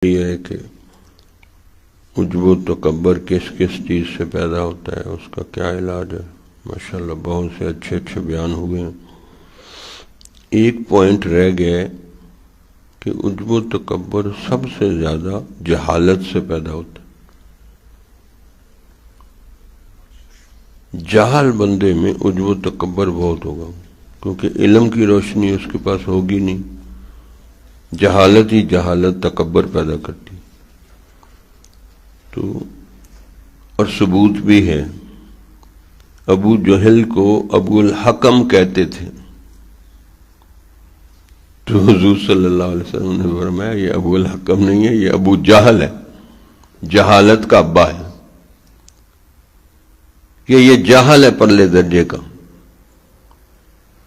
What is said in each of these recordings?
یہ ہے کہ عجب و تکبر کس کس چیز سے پیدا ہوتا ہے، اس کا کیا علاج ہے۔ ماشاءاللہ بہت سے اچھے اچھے بیان ہوئے ہیں۔ ایک پوائنٹ رہ گیا ہے کہ عجب و تکبر سب سے زیادہ جہالت سے پیدا ہوتا ہے۔ جاہل بندے میں عجب و تکبر بہت ہوگا، کیونکہ علم کی روشنی اس کے پاس ہوگی نہیں۔ جہالت ہی جہالت تکبر پیدا کرتی۔ تو اور ثبوت بھی ہے، ابو جہل کو ابو الحکم کہتے تھے، تو حضور صلی اللہ علیہ وسلم نے فرمایا یہ ابو الحکم نہیں ہے، یہ ابو جہل ہے، جہالت کا ابا ہے، کہ یہ جاہل ہے پرلے درجے کا۔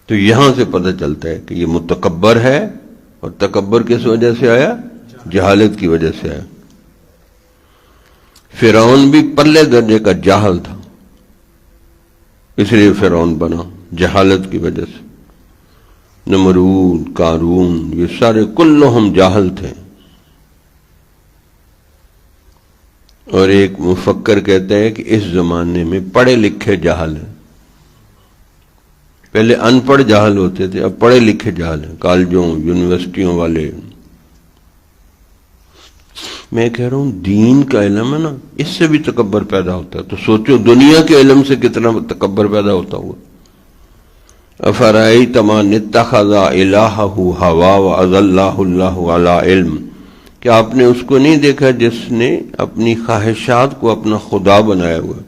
تو یہاں سے پتہ چلتا ہے کہ یہ متکبر ہے، اور تکبر کس وجہ سے آیا؟ جہالت کی وجہ سے آیا۔ فرعون بھی پرلے درجے کا جاہل تھا، اس لیے فرعون بنا جہالت کی وجہ سے۔ نمرود، قارون، یہ سارے کلہم جاہل تھے۔ اور ایک مفکر کہتا ہے کہ اس زمانے میں پڑھے لکھے جاہل ہیں، پہلے ان پڑھ جاہل ہوتے تھے، اب پڑھے لکھے جاہل ہیں، کالجوں یونیورسٹیوں والے۔ میں کہہ رہا ہوں دین کا علم ہے نا، اس سے بھی تکبر پیدا ہوتا ہے، تو سوچو دنیا کے علم سے کتنا تکبر پیدا ہوتا ہوا۔ افرأیت من اتخذ الہہ ہوا واضلہ اللہ علی علم، کیا آپ نے اس کو نہیں دیکھا جس نے اپنی خواہشات کو اپنا خدا بنایا ہوا،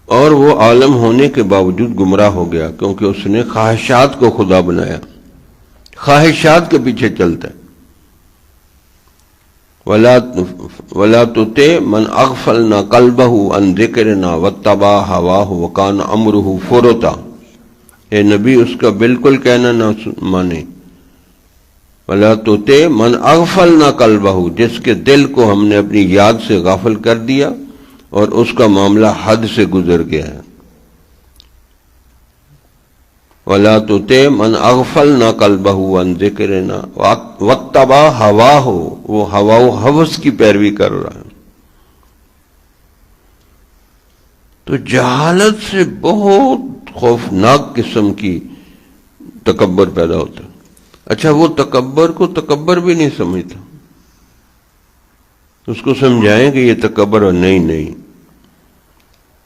اور وہ عالم ہونے کے باوجود گمراہ ہو گیا، کیونکہ اس نے خواہشات کو خدا بنایا، خواہشات کے پیچھے چلتا ہے۔ وَلَا تُطِعْ مَنْ أَغْفَلْنَا قَلْبَهُ عَنْ ذِكْرِنَا وَاتَّبَعَ هَوَاهُ وَكَانَ أَمْرُهُ فُرُطًا، اے نبی اس کا بالکل کہنا نہ مانے۔ وَلَا تُطِعْ مَنْ أَغْفَلْنَا قَلْبَهُ، جس کے دل کو ہم نے اپنی یاد سے غافل کر دیا اور اس کا معاملہ حد سے گزر گیا ہے۔ وَلَا تُطِعْ مَنْ أَغْفَلْنَا قَلْبَهُ عَنْ ذِكْرِنَا وَاتَّبَعَ هَوَاهُ، وہ ہوا و ہوس کی پیروی کر رہا ہے۔ تو جہالت سے بہت خوفناک قسم کی تکبر پیدا ہوتا ہے۔ اچھا، وہ تکبر کو تکبر بھی نہیں سمجھتا، اس کو سمجھائیں کہ یہ تکبر ہے، نہیں،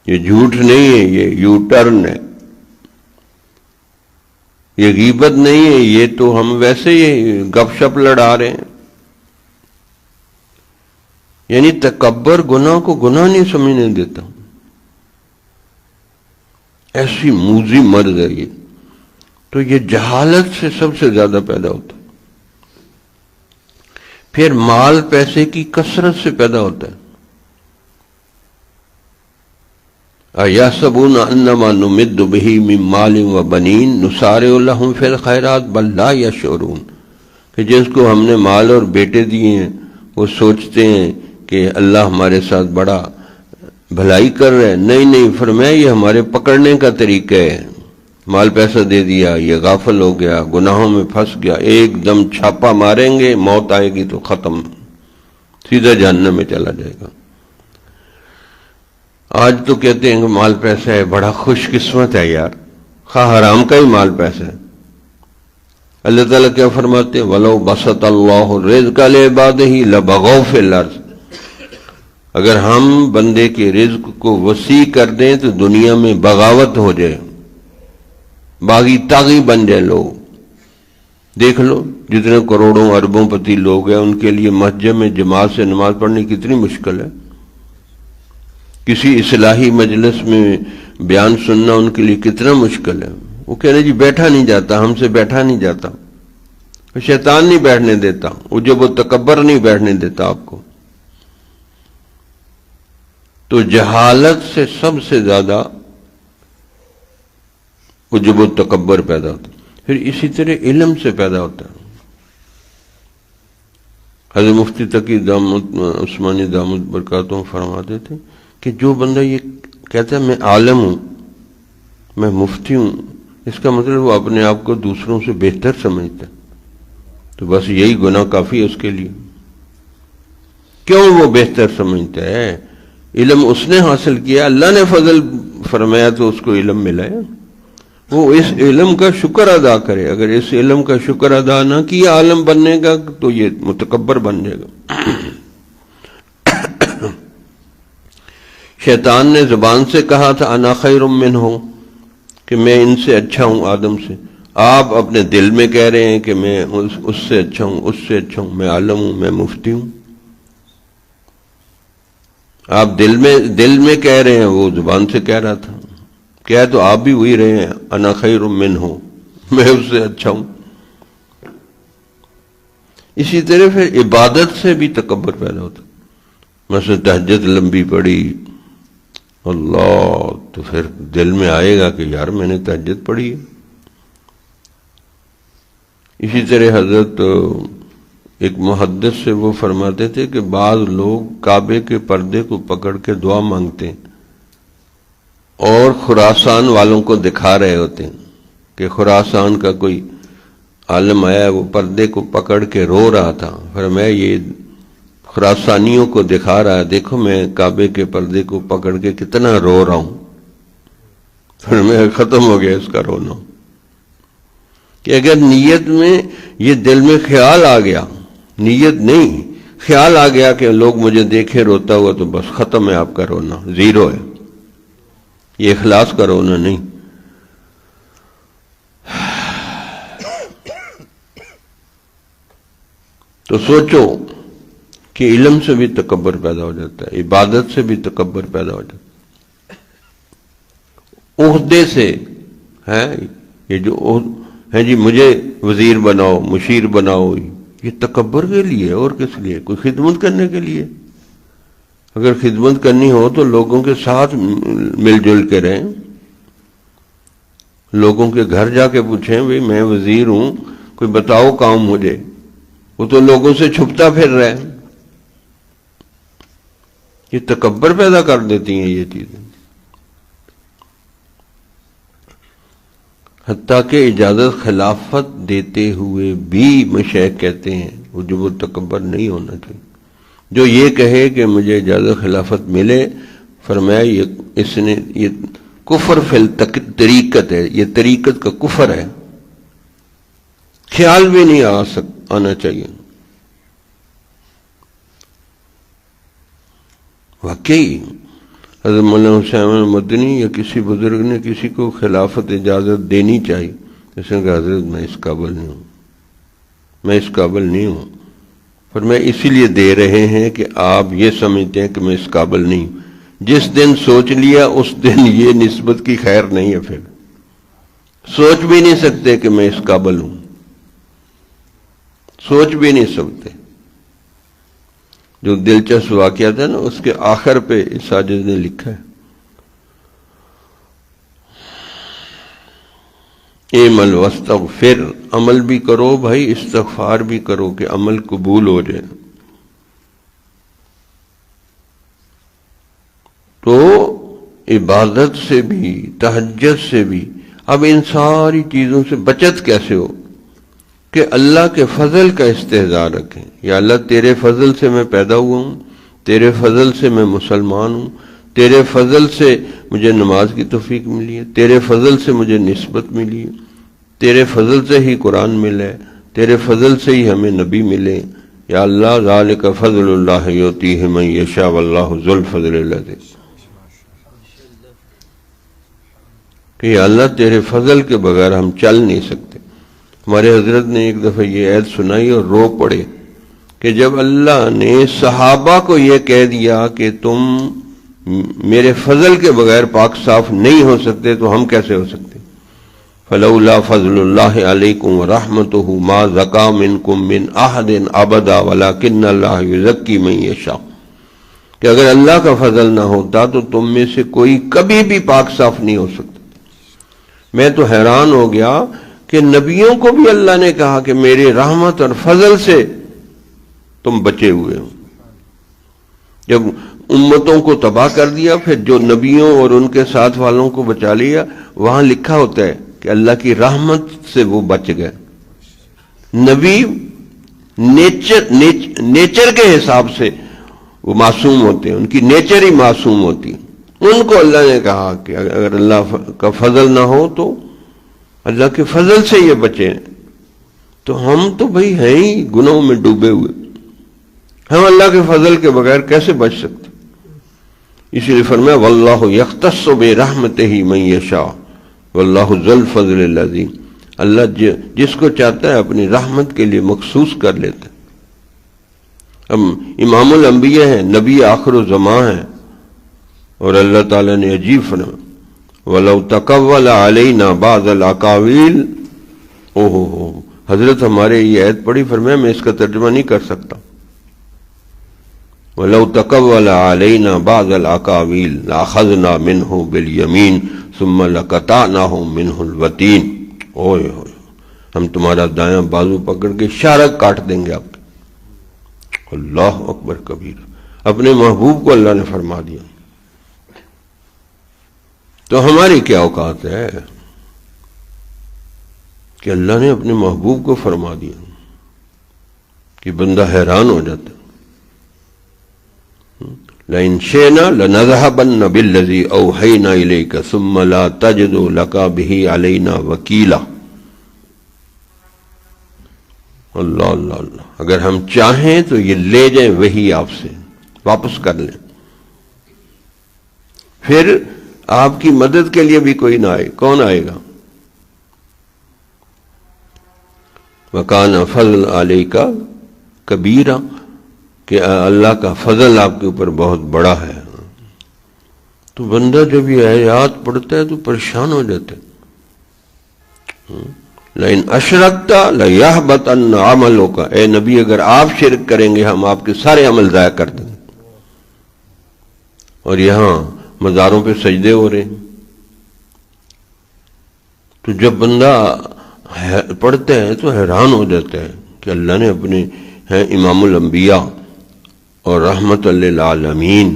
یہ جھوٹ نہیں ہے، یہ یو ٹرن ہے، یہ غیبت نہیں ہے، یہ تو ہم ویسے ہی گپ شپ لڑا رہے ہیں۔ یعنی تکبر گناہ کو گناہ نہیں سمجھنے دیتا، ایسی موذی مرض ہے یہ۔ تو یہ جہالت سے سب سے زیادہ پیدا ہوتا ہے۔ پھر مال پیسے کی کثرت سے پیدا ہوتا ہے۔ اَيَحْسَبُونَ أَنَّمَا نُمِدُّ بِهِ مِن مَّالٍ وَبَنِينَ نُسَارِعُ لَهُمْ فِي الْخَيْرَاتِ بَل لَّا يَشْعُرُونَ، کہ جس کو ہم نے مال اور بیٹے دیے ہیں وہ سوچتے ہیں کہ اللہ ہمارے ساتھ بڑا بھلائی کر رہے ہیں۔ نہیں، فرمایا یہ ہمارے پکڑنے کا طریقہ ہے، مال پیسہ دے دیا، یہ غافل ہو گیا، گناہوں میں پھنس گیا، ایک دم چھاپا ماریں گے، موت آئے گی تو ختم، سیدھا جہنم میں چلا جائے گا۔ آج تو کہتے ہیں کہ مال پیسہ ہے، بڑا خوش قسمت ہے یار، خواہ حرام کا ہی مال پیسہ ہے۔ اللہ تعالیٰ کیا فرماتے ہیں؟ وَلَوْ بَسَطَ اللَّهُ الرِّزْقَ لِعِبَادِهِ لَبَغَوْا فِي الْأَرْضِ، اگر ہم بندے کے رزق کو وسیع کر دیں تو دنیا میں بغاوت ہو جائے، باغی تاغی بن جائے لوگ۔ دیکھ لو جتنے کروڑوں اربوں پتی لوگ ہیں، ان کے لیے مسجد میں جماعت سے نماز پڑھنی کتنی مشکل ہے، کسی اصلاحی مجلس میں بیان سننا ان کے لیے کتنا مشکل ہے۔ وہ کہہ رہے جی بیٹھا نہیں جاتا، ہم سے بیٹھا نہیں جاتا، شیطان نہیں بیٹھنے دیتا، عجب و تکبر نہیں بیٹھنے دیتا آپ کو۔ تو جہالت سے سب سے زیادہ عجب و تکبر پیدا ہوتا ہے۔ پھر اسی طرح علم سے پیدا ہوتا ہے۔ حضرت مفتی تقی دامت عثمانی دامت برکاتہم فرماتے تھے کہ جو بندہ یہ کہتا ہے میں عالم ہوں، میں مفتی ہوں، اس کا مطلب وہ اپنے آپ کو دوسروں سے بہتر سمجھتا ہے، تو بس یہی گناہ کافی ہے اس کے لیے۔ کیوں وہ بہتر سمجھتا ہے؟ علم اس نے حاصل کیا، اللہ نے فضل فرمایا تو اس کو علم ملا ہے، وہ اس علم کا شکر ادا کرے۔ اگر اس علم کا شکر ادا نہ کیا عالم بننے کا تو یہ متکبر بن جائے گا۔ شیطان نے زبان سے کہا تھا انا خیر منہ، کہ میں ان سے اچھا ہوں آدم سے۔ آپ اپنے دل میں کہہ رہے ہیں کہ میں اس سے اچھا ہوں، اس سے اچھا ہوں، میں عالم ہوں، میں مفتی ہوں۔ آپ دل میں کہہ رہے ہیں، وہ زبان سے کہہ رہا تھا۔ کیا تو آپ بھی وہی رہے ہیں، انا خیر منہ، میں اس سے اچھا ہوں۔ اسی طرح پھر عبادت سے بھی تکبر پیدا ہوتا، مثلا تہجد لمبی پڑی اللہ، تو پھر دل میں آئے گا کہ یار میں نے تہجد پڑھی ہے۔ اسی طرح حضرت ایک محدث سے وہ فرماتے تھے کہ بعض لوگ کعبے کے پردے کو پکڑ کے دعا مانگتے ہیں اور خراسان والوں کو دکھا رہے ہوتے ہیں کہ خراسان کا کوئی عالم آیا ہے، وہ پردے کو پکڑ کے رو رہا تھا، فرمایا یہ خراسانیوں کو دکھا رہا ہے، دیکھو میں کعبے کے پردے کو پکڑ کے کتنا رو رہا ہوں۔ فرمایا ختم ہو گیا اس کا رونا، کہ اگر نیت میں یہ دل میں خیال آ گیا، نیت نہیں خیال آ گیا کہ لوگ مجھے دیکھے روتا ہوا، تو بس ختم ہے آپ کا رونا، زیرو ہے، یہ اخلاص کا رونا نہیں۔ تو سوچو کہ علم سے بھی تکبر پیدا ہو جاتا ہے، عبادت سے بھی تکبر پیدا ہو جاتا ہے، عہدے سے ہے، یہ جو ہے جی مجھے وزیر بناؤ، مشیر بناؤ، یہ تکبر کے لیے اور کس لیے؟ کوئی خدمت کرنے کے لیے؟ اگر خدمت کرنی ہو تو لوگوں کے ساتھ مل جل کے رہیں، لوگوں کے گھر جا کے پوچھیں بھئی میں وزیر ہوں، کوئی بتاؤ کام مجھے، وہ تو لوگوں سے چھپتا پھر رہے۔ یہ تکبر پیدا کر دیتی ہیں یہ چیزیں، حتیٰ کہ اجازت خلافت دیتے ہوئے بھی مشائخ کہتے ہیں وہ تکبر نہیں ہونا چاہیے۔ جو یہ کہے کہ مجھے اجازت خلافت ملے، فرمایا اس نے یہ کفر فی طریقت ہے، یہ طریقت کا کفر ہے، خیال بھی نہیں آنا چاہیے۔ واقعی حضرت مولانا حسین مدنی یا کسی بزرگ نے کسی کو خلافت اجازت دینی چاہیے، اس نے کہا حضرت میں اس قابل نہیں ہوں، میں اس قابل نہیں ہوں، پر میں اسی لیے دے رہے ہیں کہ آپ یہ سمجھتے ہیں کہ میں اس قابل نہیں ہوں۔ جس دن سوچ لیا اس دن یہ نسبت کی خیر نہیں ہے، پھر سوچ بھی نہیں سکتے کہ میں اس قابل ہوں، سوچ بھی نہیں سکتے۔ جو دلچسپ واقعہ تھا نا، اس کے آخر پہ ساجد نے لکھا ہے اعمل واستغفر، عمل بھی کرو بھائی، استغفار بھی کرو کہ عمل قبول ہو جائے۔ تو عبادت سے بھی، تہجد سے بھی، اب ان ساری چیزوں سے بچت کیسے ہو؟ کہ اللہ کے فضل کا استحضار رکھیں، یا اللہ تیرے فضل سے میں پیدا ہوا ہوں، تیرے فضل سے میں مسلمان ہوں، تیرے فضل سے مجھے نماز کی توفیق ملی ہے، تیرے فضل سے مجھے نسبت ملی ہے، تیرے فضل سے ہی قرآن ملا ہے، تیرے فضل سے ہی ہمیں نبی ملے، یا اللہ ذالک فضل اللہ یؤتیہ من یشاء واللہ ذو الفضل العظیم، کہ یا اللہ تیرے فضل کے بغیر ہم چل نہیں سکتے۔ ہمارے حضرت نے ایک دفعہ یہ آیت سنائی اور رو پڑے کہ جب اللہ نے صحابہ کو یہ کہہ دیا کہ تم میرے فضل کے بغیر پاک صاف نہیں ہو سکتے تو ہم کیسے ہو سکتے؟ فلولا فضل اللہ علیکم ورحمتہ ما زکا منکم من احد ابدا ولکن اللہ یزکی من یشاء، کہ اگر اللہ کا فضل نہ ہوتا تو تم میں سے کوئی کبھی بھی پاک صاف نہیں ہو سکتا۔ میں تو حیران ہو گیا کہ نبیوں کو بھی اللہ نے کہا کہ میری رحمت اور فضل سے تم بچے ہوئے ہو۔ جب امتوں کو تباہ کر دیا، پھر جو نبیوں اور ان کے ساتھ والوں کو بچا لیا، وہاں لکھا ہوتا ہے کہ اللہ کی رحمت سے وہ بچ گئے۔ نبی نیچر کے حساب سے وہ معصوم ہوتے ہیں، ان کی نیچر ہی معصوم ہوتی ہے، ان کو اللہ نے کہا کہ اگر اللہ کا فضل نہ ہو تو اللہ کے فضل سے یہ بچیں، تو ہم تو بھئی ہیں ہی گناہوں میں ڈوبے ہوئے، ہم اللہ کے فضل کے بغیر کیسے بچ سکتے؟ اسی لیے فرمایا واللہ یختص برحمتہ من یشاء واللہ ذو الفضل العظیم، اللہ جس کو چاہتا ہے اپنی رحمت کے لیے مخصوص کر لیتا ہے۔ ہم امام الانبیاء ہیں، نبی آخر الزمان ہیں، اور اللہ تعالیٰ نے عجیب فرمایا وَلَوْ تَقَوَّلَ عَلَيْنَا بَعْضَ الْأَقَاوِيلِ، حضرت ہمارے یہ آیت پڑھی، فرمایا میں اس کا ترجمہ نہیں کر سکتا، وَلَوْ تَقَوَّلَ عَلَيْنَا بَعْضَ الْأَقَاوِيلِ لَأَخَذْنَا مِنْهُ بِالْيَمِينِ ثُمَّ لَقَطَعْنَاهُ مِنْهُ الْوَتِينَ، اوئے ہوئے ہم تمہارا دایاں بازو پکڑ کے شارک کاٹ دیں گے آپ کے۔ اللہ اکبر کبیر، اپنے محبوب کو اللہ نے فرما دیا، تو ہماری کیا اوقات ہے کہ اللہ نے اپنے محبوب کو فرما دیا کہ بندہ حیران ہو جاتا۔ لَإِن شِئْنَا لَنَذْهَبَنَّ بِالَّذِي أَوْحَيْنَا إِلَيْكَ ثُمَّ لَا تَجِدُ لَكَ بِهِ عَلَيْنَا وَكِيلًا۔ اللہ اللہ اللہ، اگر ہم چاہیں تو یہ لے جائیں وہی آپ سے واپس کر لیں، پھر آپ کی مدد کے لیے بھی کوئی نہ آئے، کون آئے گا؟ وَكَانَ فَضْلٌ عَلَيْكَ کبیرا، کہ اللہ کا فضل آپ کے اوپر بہت بڑا ہے۔ تو بندہ جب یہ آیات پڑھتا ہے تو پریشان ہو جاتا ہے۔ لَإِنْ أَشْرَكْتَ لَيَحْبَطَنَّ عَمَلُكَ، اے نبی اگر آپ شرک کریں گے ہم آپ کے سارے عمل ضائع کر دیں گے۔ اور یہاں مزاروں پہ سجدے ہو رہے ہیں، تو جب بندہ پڑھتا ہے تو حیران ہو جاتا ہے کہ اللہ نے اپنے ہیں امام الانبیاء اور رحمت للعالمین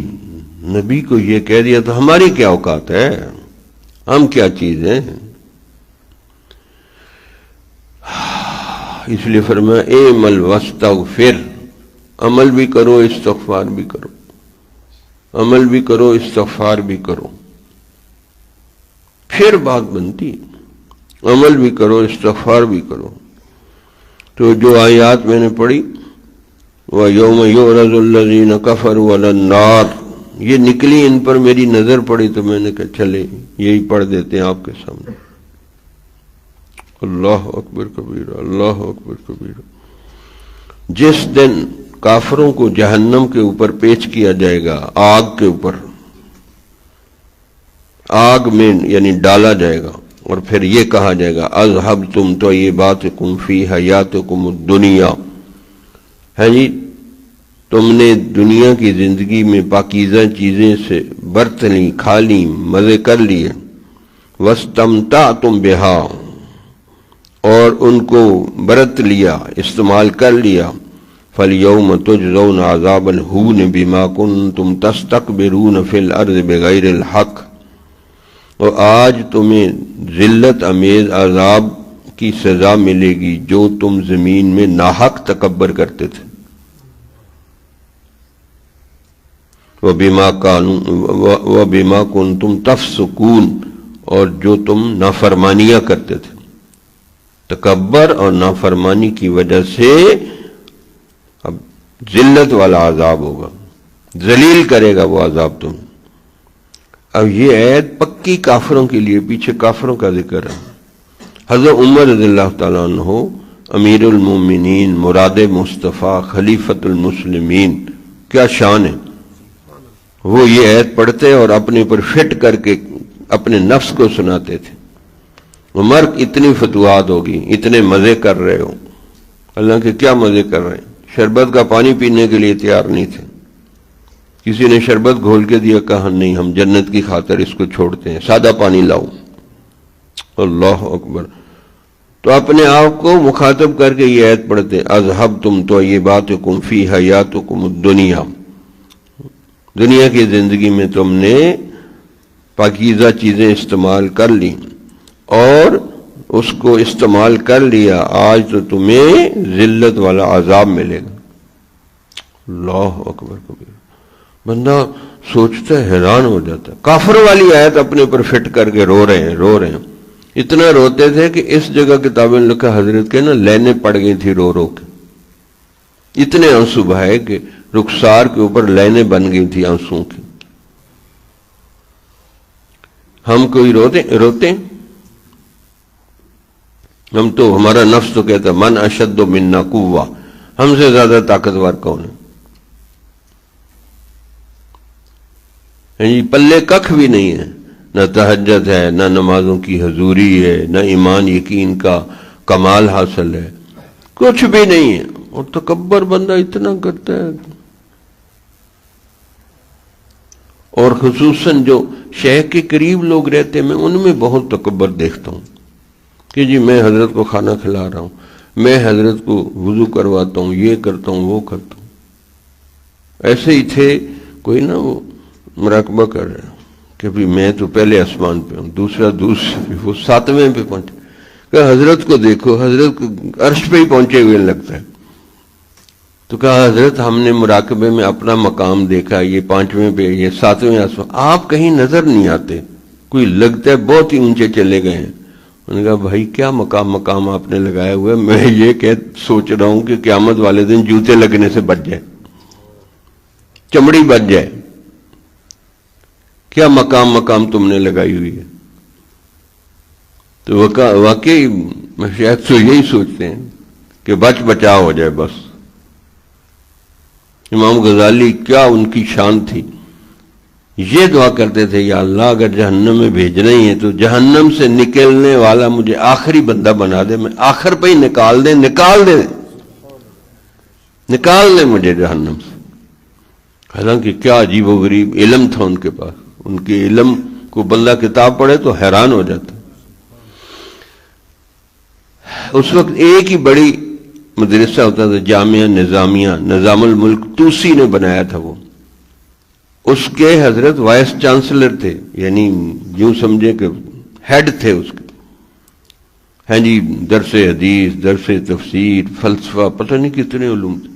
نبی کو یہ کہہ دیا، تو ہماری کیا اوقات ہے، ہم کیا چیز ہیں؟ اس لیے فرمایا اعمل واستغفر، عمل بھی کرو استغفار بھی کرو، عمل بھی کرو استغفار بھی کرو، پھر بات بنتی، عمل بھی کرو استغفار بھی کرو۔ تو جو آیات میں نے پڑھی وَيَوْمَ يُعْرَضُ الَّذِينَ كَفَرُوا عَلَى النَّارِ، یہ نکلی، ان پر میری نظر پڑی تو میں نے کہا چلے یہی پڑھ دیتے ہیں آپ کے سامنے۔ اللہ اکبر کبیرہ، اللہ اکبر کبیرہ۔ جس دن کافروں کو جہنم کے اوپر پیش کیا جائے گا، آگ کے اوپر، آگ میں یعنی ڈالا جائے گا، اور پھر یہ کہا جائے گا اذهبتم طیباتکم فی حیاتکم الدنیا، ہے جی تم نے دنیا کی زندگی میں پاکیزہ چیزیں سے برت لی، کھا لی، مزے کر لیے، واستمتعتم بہا، اور ان کو برت لیا، استعمال کر لیا، فَالْيَوْمَ تُجْزَوْنَ عَذَابَ الْهُونِ بِمَا كُنْتُمْ تَسْتَكْبِرُونَ فِي الْأَرْضِ بِغَيْرِ الْحَقِّ، اور آج تمہیں ذلت امیز عذاب کی سزا ملے گی جو تم زمین میں ناحق تکبر کرتے تھے، وَبِمَا كُنْتُمْ تَفْسُقُونَ، اور جو تم نافرمانیاں کرتے تھے۔ تکبر اور نافرمانی کی وجہ سے اب ذلت والا عذاب ہوگا، ذلیل کرے گا وہ عذاب تم۔ اب یہ عید پکی کافروں کے لیے، پیچھے کافروں کا ذکر ہے۔ حضرت عمر رضی اللہ تعالیٰ عنہ امیر المومنین، مراد مصطفیٰ، خلیفۃ المسلمین، کیا شان ہے، وہ یہ عید پڑھتے اور اپنے اوپر فٹ کر کے اپنے نفس کو سناتے تھے۔ عمر اتنی فتوحات ہوگی، اتنے مزے کر رہے ہو، اللہ کے کیا مزے کر رہے ہیں، شربت کا پانی پینے کے لیے تیار نہیں تھے، کسی نے شربت گھول کے دیا، کہا نہیں ہم جنت کی خاطر اس کو چھوڑتے ہیں، سادہ پانی لاؤ۔ اللہ اکبر۔ تو اپنے آپ کو مخاطب کر کے یہ آیت پڑھتے اذهبتم طیباتکم فی حیاتکم الدنیا، دنیا کی زندگی میں تم نے پاکیزہ چیزیں استعمال کر لی اور اس کو استعمال کر لیا، آج تو تمہیں ذلت والا عذاب ملے گا۔ اللہ اکبر کبیر۔ بندہ سوچتا ہے، حیران ہو جاتا ہے. کافر والی آیت اپنے اوپر فٹ کر کے رو رہے ہیں. اتنا روتے تھے کہ اس جگہ کتابیں لکھا حضرت کے نا لینے پڑ گئی تھی رو رو کے. اتنے آنسو بہائے کہ رخسار کے اوپر لینے بن گئی تھی آنسوں کی. ہم کوئی روتے ہیں؟ ہم تو، ہمارا نفس تو کہتا ہے من اشد منا قوہ، ہم سے زیادہ طاقتور کون ہے؟ پلے ککھ بھی نہیں ہے، نہ تہجد ہے، نہ نمازوں کی حضوری ہے، نہ ایمان یقین کا کمال حاصل ہے، کچھ بھی نہیں ہے. اور تکبر بندہ اتنا کرتا ہے. اور خصوصاً جو شیخ کے قریب لوگ رہتے ہیں، میں ان میں بہت تکبر دیکھتا ہوں کہ جی میں حضرت کو کھانا کھلا رہا ہوں، میں حضرت کو وضو کرواتا ہوں، یہ کرتا ہوں وہ کرتا ہوں. ایسے ہی تھے کوئی نا، وہ مراقبہ کر رہے ہیں کہ بھی میں تو پہلے آسمان پہ ہوں، دوسرا وہ 7ویں پہ پہنچے کہ حضرت کو دیکھو، حضرت کو عرش پہ ہی پہنچے ہوئے لگتا ہے. تو کہا حضرت ہم نے مراقبے میں اپنا مقام دیکھا، یہ 5ویں پہ، یہ 7ویں آسمان، آپ کہیں نظر نہیں آتے، کوئی لگتا ہے بہت ہی اونچے چلے گئے ہیں. انہوں نے کہا بھائی کیا مقام آپ نے لگایا ہوا ہے، میں یہ سوچ رہا ہوں کہ قیامت والے دن جوتے لگنے سے بچ جائے، چمڑی بچ جائے. کیا مقام تم نے لگائی ہوئی ہے. تو واقعی مشائخ تو یہی سوچتے ہیں کہ بچا ہو جائے بس. امام غزالی کیا ان کی شان تھی، یہ دعا کرتے تھے یا اللہ اگر جہنم میں بھیجنا ہی ہے تو جہنم سے نکلنے والا مجھے آخری بندہ بنا دے، میں آخر پہ ہی نکال دے مجھے جہنم سے. حالانکہ کیا عجیب و غریب علم تھا ان کے پاس، ان کے علم کو بندہ کتاب پڑھے تو حیران ہو جاتا. اس وقت ایک ہی بڑی مدرسہ ہوتا تھا، جامعہ نظامیہ، نظام الملک توسی نے بنایا تھا. وہ اس کے حضرت وائس چانسلر تھے، یعنی یوں سمجھے کہ ہیڈ تھے اس کے. ہاں جی، درس حدیث، درس تفسیر، فلسفہ، پتہ نہیں کتنے علوم تھے.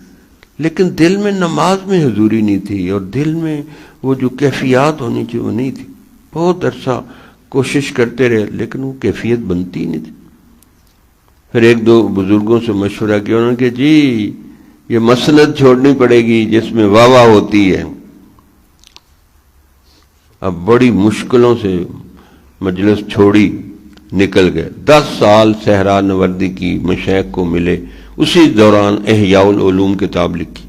لیکن دل میں نماز میں حضوری نہیں تھی، اور دل میں وہ جو کیفیات ہونی چاہیے وہ نہیں تھی. بہت عرصہ کوشش کرتے رہے لیکن وہ کیفیت بنتی نہیں تھی. پھر ایک دو بزرگوں سے مشورہ کیا، انہوں نے کہ جی یہ مسند چھوڑنی پڑے گی جس میں واہ ہوتی ہے. اب بڑی مشکلوں سے مجلس چھوڑی، نکل گئے. 10 سال صحرا نوردی کی، مشائخ کو ملے، اسی دوران احیاء العلوم کتاب لکھی.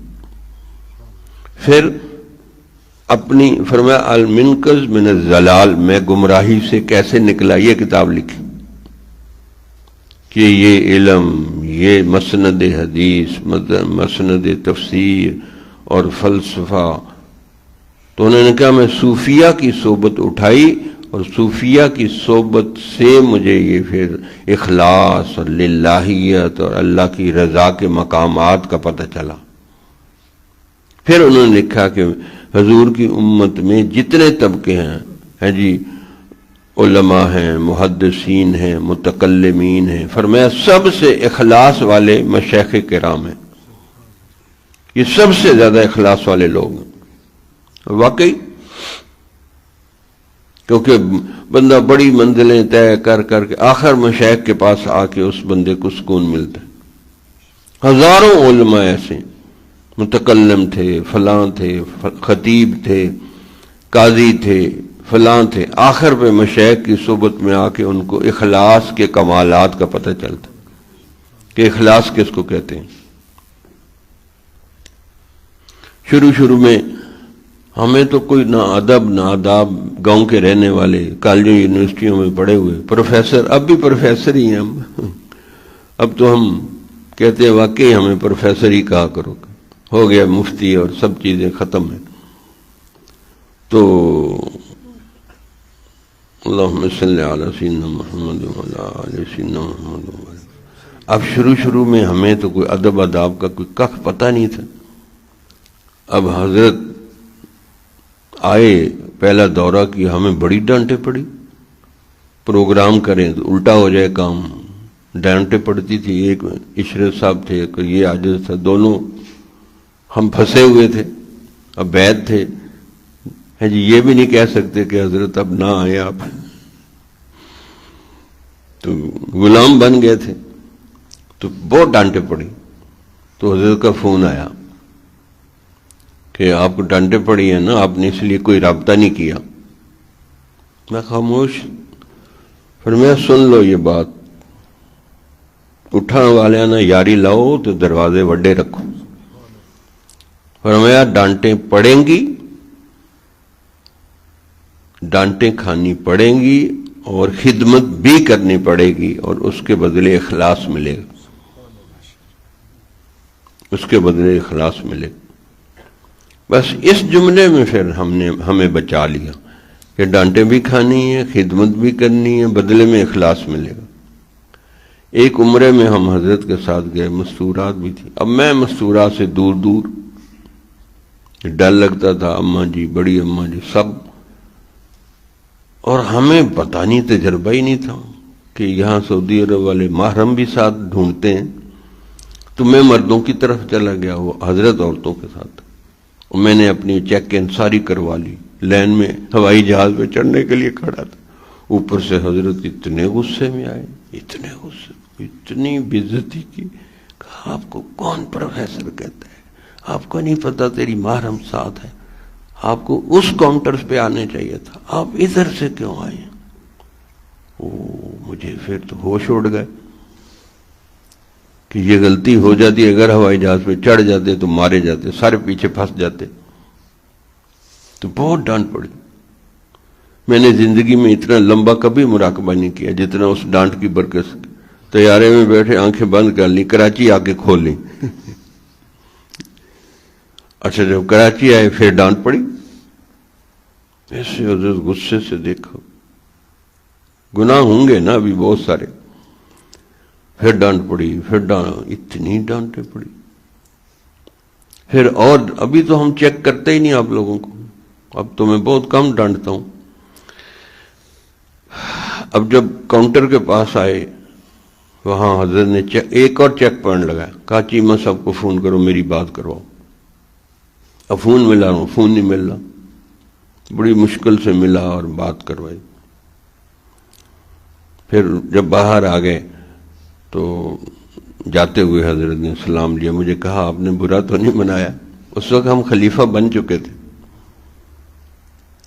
پھر اپنی فرمایا المنقذ من الضلال، میں گمراہی سے کیسے نکلا، یہ کتاب لکھی کہ یہ علم، یہ مسند حدیث، مسند تفسیر اور فلسفہ. تو انہوں نے کہا میں صوفیہ کی صحبت اٹھائی، اور صوفیہ کی صحبت سے مجھے یہ پھر اخلاص اور للہیت اور اللہ کی رضا کے مقامات کا پتہ چلا. پھر انہوں نے لکھا کہ حضور کی امت میں جتنے طبقے ہیں جی، علماء ہیں، محدثین ہیں، متکلمین ہیں، فرمایا سب سے اخلاص والے مشائخ کرام ہیں. یہ سب سے زیادہ اخلاص والے لوگ ہیں. واقعی کیونکہ بندہ بڑی منزلیں طے کر کے آخر مشائخ کے پاس آ کے اس بندے کو سکون ملتا ہے. ہزاروں علماء ایسے متکلم تھے، فلاں تھے، خطیب تھے، قاضی تھے، فلاں تھے، آخر پہ مشائخ کی صحبت میں آ کے ان کو اخلاص کے کمالات کا پتہ چلتا کہ اخلاص کس کو کہتے ہیں. شروع میں ہمیں تو کوئی نہ ادب نہ آداب، گاؤں کے رہنے والے، کالجوں یونیورسٹیوں میں پڑھے ہوئے پروفیسر، اب بھی پروفیسر ہی ہیں ہم. اب تو ہم کہتے ہیں واقعی ہمیں پروفیسر ہی کہا کرو، ہو گیا مفتی اور سب چیزیں ختم ہیں. تو اللہم صلی علی سیدنا محمد وعلی آل سیدنا محمد. اب شروع میں ہمیں تو کوئی ادب آداب کا کوئی کخ پتہ نہیں تھا. اب حضرت آئے، پہلا دورہ کیا، ہمیں بڑی ڈانٹیں پڑی. پروگرام کریں تو الٹا ہو جائے کام، ڈانٹیں پڑتی تھی. ایک عشرت صاحب تھے، یہ عاجز تھا، دونوں ہم پھنسے ہوئے تھے. اب بیعت تھے ہے جی یہ بھی نہیں کہہ سکتے کہ حضرت اب نہ آئے آپ، تو غلام بن گئے تھے، تو بہت ڈانٹے پڑی. تو حضرت کا فون آیا کہ آپ کو ڈانٹے پڑی ہے نا، آپ نے اس لیے کوئی رابطہ نہیں کیا. میں خاموش. فرمایا سن لو یہ بات، اٹھا والے نا یاری لاؤ تو دروازے وڈے رکھو. فرمایا ڈانٹیں پڑیں گی، ڈانٹیں کھانی پڑیں گی، اور خدمت بھی کرنی پڑے گی، اور اس کے بدلے اخلاص ملے گا، اس کے بدلے اخلاص ملے گا. بس اس جملے میں پھر ہمیں بچا لیا کہ ڈانٹیں بھی کھانی ہے، خدمت بھی کرنی ہے، بدلے میں اخلاص ملے گا. ایک عمرے میں ہم حضرت کے ساتھ گئے، مستورات بھی تھی. اب میں مستورات سے دور دور، ڈر لگتا تھا، اماں جی، بڑی اماں جی سب، اور ہمیں پتہ نہیں، تجربہ ہی نہیں تھا کہ یہاں سعودی عرب والے محرم بھی ساتھ ڈھونڈتے ہیں. تو میں مردوں کی طرف چلا گیا، وہ حضرت عورتوں کے ساتھ. اور میں نے اپنی چیک ان ساری کروا لی، لین میں ہوائی جہاز پہ چڑھنے کے لیے کھڑا تھا. اوپر سے حضرت اتنے غصے میں آئے، اتنے غصے، اتنی بےعزتی کی. کہا آپ کو کون پروفیسر کہتا ہے؟ آپ کو نہیں پتا تیری محرم ساتھ ہے، آپ کو اس کاؤنٹر پہ آنے چاہیے تھا، آپ ادھر سے کیوں آئے؟ مجھے پھر تو ہوش اڑ گئے کہ یہ غلطی ہو جاتی، اگر ہوائی جہاز پہ چڑھ جاتے تو مارے جاتے، سارے پیچھے پھنس جاتے. تو بہت ڈانٹ پڑی. میں نے زندگی میں اتنا لمبا کبھی مراقبہ نہیں کیا جتنا اس ڈانٹ کی برکت سے. طیارے میں بیٹھے آنکھیں بند کر لی، کراچی آ کے کھول لی. اچھا جب کراچی آئے پھر ڈانٹ پڑی. ایسے حضرت غصے سے دیکھو، گناہ ہوں گے نا ابھی بہت سارے. پھر ڈانٹ پڑی، پھر اتنی ڈانٹیں پڑی. پھر اور ابھی تو ہم چیک کرتے ہی نہیں آپ لوگوں کو، اب تو میں بہت کم ڈانٹتا ہوں. اب جب کاؤنٹر کے پاس آئے، وہاں حضرت نے ایک اور چیک پوائنٹ لگایا. کہا چیمہ صاحب کو فون کرو، میری بات کرواؤ. اب فون ملا رہا ہوں، فون نہیں مل رہا. بڑی مشکل سے ملا اور بات کروائی. پھر جب باہر آ گئے تو جاتے ہوئے حضرت نے سلام لیا. مجھے کہا آپ نے برا تو نہیں منایا؟ اس وقت ہم خلیفہ بن چکے تھے.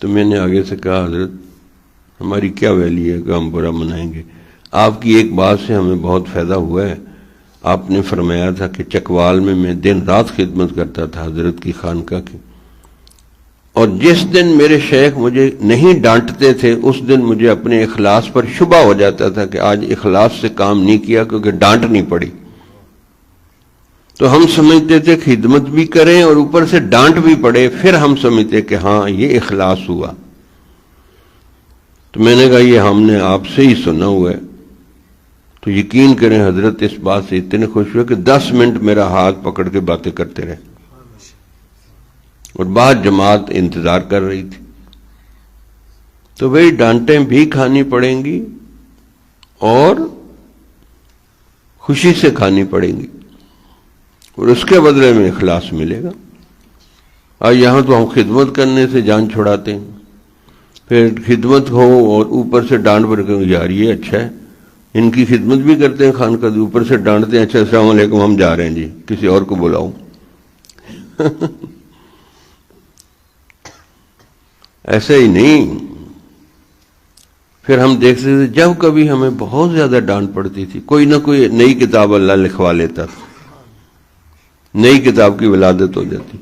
تو میں نے آگے سے کہا حضرت ہماری کیا ویلی ہے کہ ہم برا منائیں گے؟ آپ کی ایک بات سے ہمیں بہت فائدہ ہوا ہے. آپ نے فرمایا تھا کہ چکوال میں دن رات خدمت کرتا تھا حضرت کی خانقاہ کی، اور جس دن میرے شیخ مجھے نہیں ڈانٹتے تھے اس دن مجھے اپنے اخلاص پر شبہ ہو جاتا تھا کہ آج اخلاص سے کام نہیں کیا کیونکہ ڈانٹ نہیں پڑی. تو ہم سمجھتے تھے خدمت بھی کریں اور اوپر سے ڈانٹ بھی پڑے، پھر ہم سمجھتے کہ ہاں یہ اخلاص ہوا. تو میں نے کہا یہ ہم نے آپ سے ہی سنا ہوا ہے. تو یقین کریں حضرت اس بات سے اتنے خوش ہوئے کہ 10 منٹ میرا ہاتھ پکڑ کے باتیں کرتے رہے، اور باہر جماعت انتظار کر رہی تھی. تو بھئی ڈانٹیں بھی کھانی پڑیں گی اور خوشی سے کھانی پڑیں گی، اور اس کے بدلے میں اخلاص ملے گا. اور یہاں تو ہم خدمت کرنے سے جان چھڑاتے ہیں، پھر خدمت ہو اور اوپر سے ڈانٹ پڑ کے یار یہ اچھا ہے، ان کی خدمت بھی کرتے ہیں خانقاہ کی، اوپر سے ڈانٹتے ہیں. اچھا السلام علیکم ہم جا رہے ہیں جی، کسی اور کو بلاؤ. ایسا ہی نہیں. پھر ہم دیکھتے تھے جب کبھی ہمیں بہت زیادہ ڈانٹ پڑتی تھی، کوئی نہ کوئی نئی کتاب اللہ لکھوا لیتا تھا، نئی کتاب کی ولادت ہو جاتی.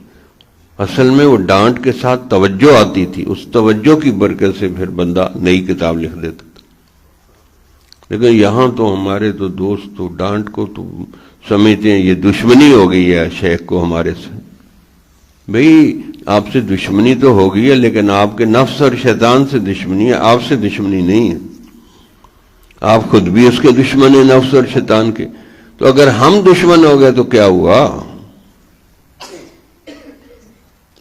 اصل میں وہ ڈانٹ کے ساتھ توجہ آتی تھی، اس توجہ کی برکت سے پھر بندہ نئی کتاب لکھ دیتا تھا. لیکن یہاں تو ہمارے تو دوست تو ڈانٹ کو تو سمجھتے ہیں یہ دشمنی ہو گئی ہے شیخ کو ہمارے سے. بھئی آپ سے دشمنی تو ہو گئی ہے لیکن آپ کے نفس اور شیطان سے دشمنی ہے، آپ سے دشمنی نہیں ہے. آپ خود بھی اس کے دشمن ہیں، نفس اور شیطان کے. تو اگر ہم دشمن ہو گئے تو کیا ہوا؟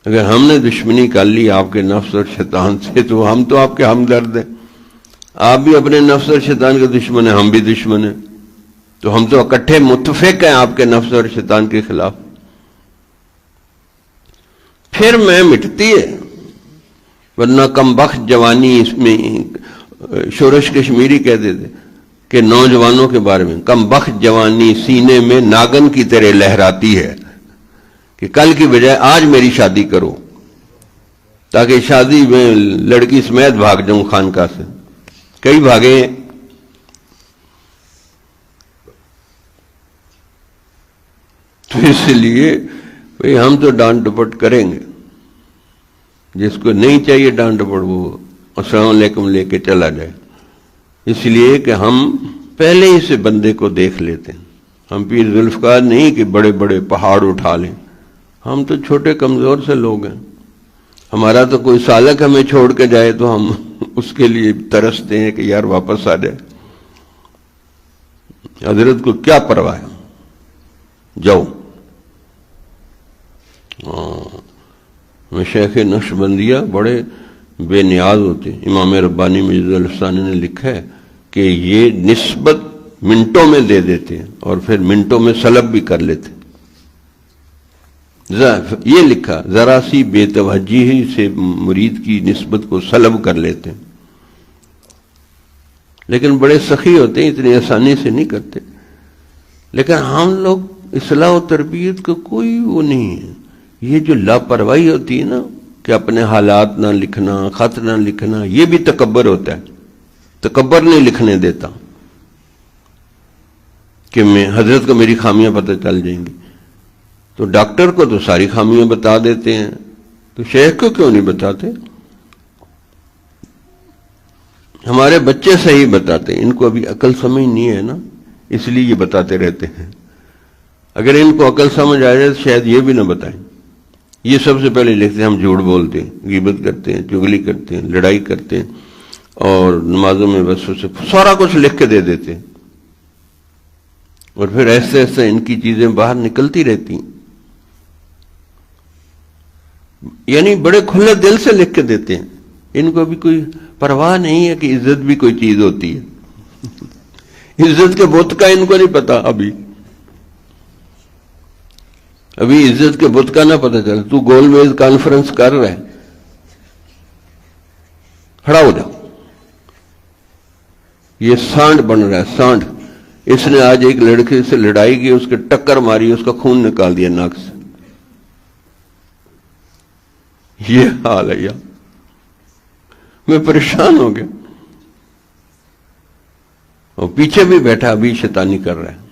اگر ہم نے دشمنی کر لی آپ کے نفس اور شیطان سے تو ہم تو آپ کے ہمدرد ہیں. آپ بھی اپنے نفس اور شیطان کے دشمن ہیں، ہم بھی دشمن ہیں. تو ہم تو اکٹھے متفق ہیں آپ کے نفس اور شیطان کے خلاف. پھر میں مٹتی ہے ورنہ کم بخت جوانی، اس میں شورش کشمیری کہتے تھے کہ نوجوانوں کے بارے میں، کم بخت جوانی سینے میں ناگن کی طرح لہراتی ہے، کہ کل کی بجائے آج میری شادی کرو، تاکہ شادی میں لڑکی سمیت بھاگ جاؤں خانقاہ سے۔ کئی بھاگے ہیں۔ تو اس لیے بھئی ہم تو ڈانٹ ڈپٹ کریں گے، جس کو نہیں چاہیے ڈانٹ ڈپٹ وہ السلام علیکم لے کے چلا جائے، اس لیے کہ ہم پہلے ہی سے بندے کو دیکھ لیتے ہیں۔ ہم پیر ذوالفقار نہیں کہ بڑے بڑے پہاڑ اٹھا لیں، ہم تو چھوٹے کمزور سے لوگ ہیں۔ ہمارا تو کوئی سالک ہمیں چھوڑ کے جائے تو ہم اس کے لیے ترستے ہیں کہ یار واپس آ جائے۔ حضرت کو کیا پرواہ ہے، جاؤ۔ مشائخ نقشبندیہ بڑے بے نیاز ہوتے ہیں۔ امام ربانی مجد الفسانی نے لکھا ہے کہ یہ نسبت منٹوں میں دے دیتے ہیں اور پھر منٹوں میں سلب بھی کر لیتے ہیں۔ یہ لکھا، ذرا سی بے توجہی سے مرید کی نسبت کو سلب کر لیتے ہیں، لیکن بڑے سخی ہوتے ہیں، اتنی آسانی سے نہیں کرتے۔ لیکن ہم لوگ اصلاح و تربیت کا کوئی وہ نہیں ہے۔ یہ جو لاپرواہی ہوتی ہے نا کہ اپنے حالات نہ لکھنا، خط نہ لکھنا، یہ بھی تکبر ہوتا ہے۔ تکبر نہیں لکھنے دیتا کہ میں حضرت کو میری خامیاں پتہ چل جائیں گی، تو ڈاکٹر کو تو ساری خامیاں بتا دیتے ہیں، تو شیخ کو کیوں نہیں بتاتے؟ ہمارے بچے صحیح بتاتے ہیں، ان کو ابھی عقل سمجھ نہیں ہے نا، اس لیے یہ بتاتے رہتے ہیں۔ اگر ان کو عقل سمجھ آ جائے تو شاید یہ بھی نہ بتائیں۔ یہ سب سے پہلے لکھتے ہیں ہم جھوٹ بولتے ہیں، غیبت کرتے ہیں، چغلی کرتے ہیں، لڑائی کرتے ہیں، اور نمازوں میں بس سے سارا کچھ لکھ کے دے دیتے ہیں، اور پھر ایسے ایسے ان کی چیزیں باہر نکلتی رہتی ہیں۔ یعنی بڑے کھلے دل سے لکھ کے دیتے ہیں، ان کو بھی کوئی پرواہ نہیں ہے کہ عزت بھی کوئی چیز ہوتی ہے۔ عزت کے بت کا ان کو نہیں پتا، ابھی عزت کے بت کا نہ پتا چلا۔ تو گول میز کانفرنس کر رہا ہے، کھڑا ہو جا، یہ سانڈ بن رہا ہے، سانڈ۔ اس نے آج ایک لڑکے سے لڑائی کی، اس کے ٹکر ماری، اس کا خون نکال دیا ناک سے۔ یہ حال ہے یار، میں پریشان ہو گیا۔ اور پیچھے بھی بیٹھا ابھی شیطانی کر رہا ہے۔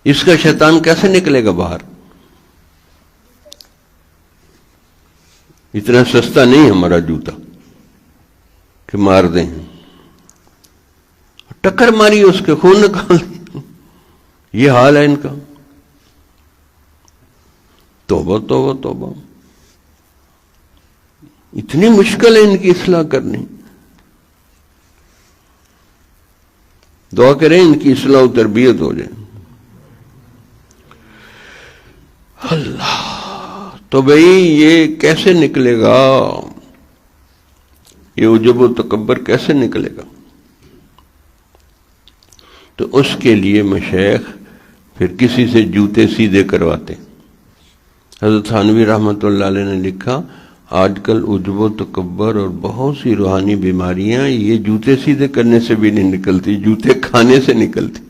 اس کا شیطان کیسے نکلے گا باہر؟ اتنا سستا نہیں ہمارا جوتا کہ مار دیں۔ ٹکر ماری، اس کے خون نکال دیا۔ یہ حال ہے ان کا۔ توبہ توبہ توبہ، اتنی مشکل ہے ان کی اصلاح کرنی۔ دعا کریں ان کی اصلاح و تربیت ہو جائے۔ اللہ، تو بھئی یہ کیسے نکلے گا؟ یہ عجب و تکبر کیسے نکلے گا؟ تو اس کے لیے مشائخ پھر کسی سے جوتے سیدھے کرواتے۔ حضرت تھانوی رحمۃ اللہ علیہ نے لکھا، آج کل عجب و تکبر اور بہت سی روحانی بیماریاں یہ جوتے سیدھے کرنے سے بھی نہیں نکلتی، جوتے کھانے سے نکلتی۔